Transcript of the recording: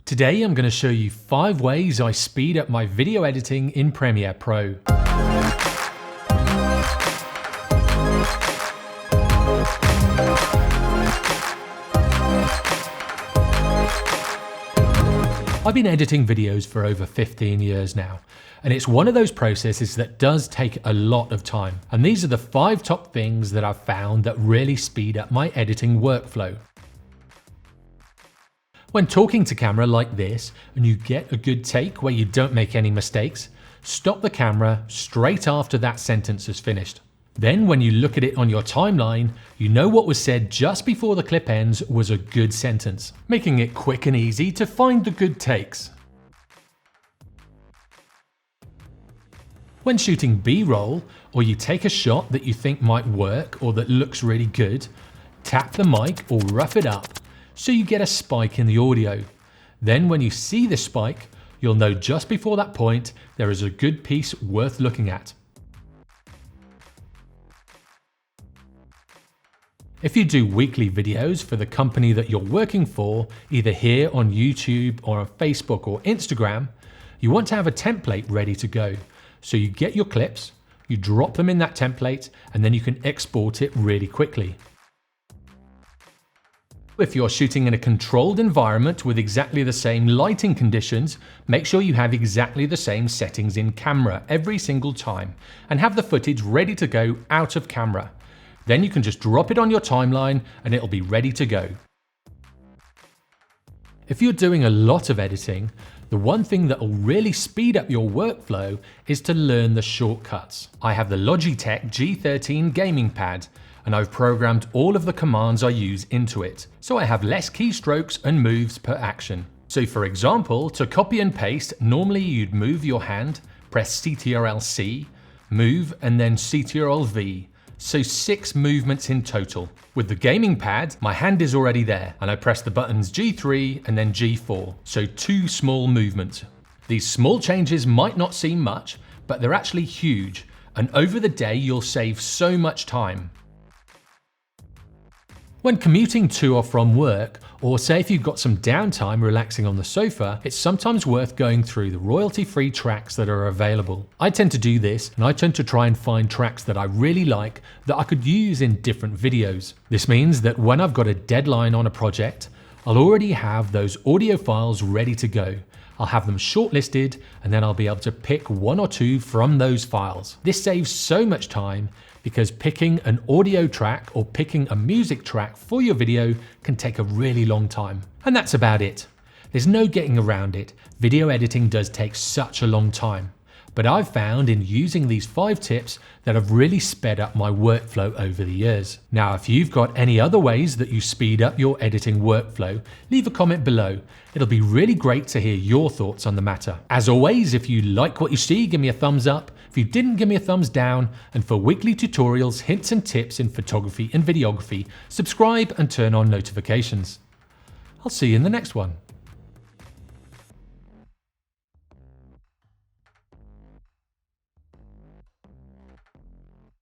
Today I'm going to show you 5 ways I speed up my video editing in Premiere Pro. I've been editing videos for over 15 years now, and it's one of those processes that does take a lot of time. And these are the 5 top things that I've found that really speed up my editing workflow. When talking to camera like this, and you get a good take where you don't make any mistakes, stop the camera straight after that sentence is finished. Then when you look at it on your timeline, you know what was said just before the clip ends was a good sentence, making it quick and easy to find the good takes. When shooting B-roll, or you take a shot that you think might work or that looks really good, tap the mic or rough it up so you get a spike in the audio. Then when you see this spike, you'll know just before that point there is a good piece worth looking at. If you do weekly videos for the company that you're working for, either here on YouTube or on Facebook or Instagram, you want to have a template ready to go. So you get your clips, you drop them in that template, and then you can export it really quickly. If you're shooting in a controlled environment with exactly the same lighting conditions, make sure you have exactly the same settings in camera every single time, and have the footage ready to go out of camera. Then you can just drop it on your timeline and it'll be ready to go. If you're doing a lot of editing, the one thing that will really speed up your workflow is to learn the shortcuts. I have the Logitech G13 gaming pad, and I've programmed all of the commands I use into it, so I have less keystrokes and moves per action. So for example, to copy and paste, normally you'd move your hand, press Ctrl-C, move, and then Ctrl-V. So 6 movements in total. With the gaming pad, my hand is already there, and I press the buttons G3 and then G4, so 2 small movements. These small changes might not seem much, but they're actually huge, and over the day you'll save so much time. When commuting to or from work, or say if you've got some downtime relaxing on the sofa, it's sometimes worth going through the royalty-free tracks that are available. I tend to do this, and I tend to try and find tracks that I really like that I could use in different videos. This means that when I've got a deadline on a project, I'll already have those audio files ready to go. I'll have them shortlisted, and then I'll be able to pick 1 or 2 from those files. This saves so much time because picking an audio track or picking a music track for your video can take a really long time. And that's about it. There's no getting around it. Video editing does take such a long time. But I've found in using these 5 tips that have really sped up my workflow over the years. Now, if you've got any other ways that you speed up your editing workflow, leave a comment below. It'll be really great to hear your thoughts on the matter. As always, if you like what you see, give me a thumbs up. If you didn't, give me a thumbs down. And for weekly tutorials, hints and tips in photography and videography, subscribe and turn on notifications. I'll see you in the next one.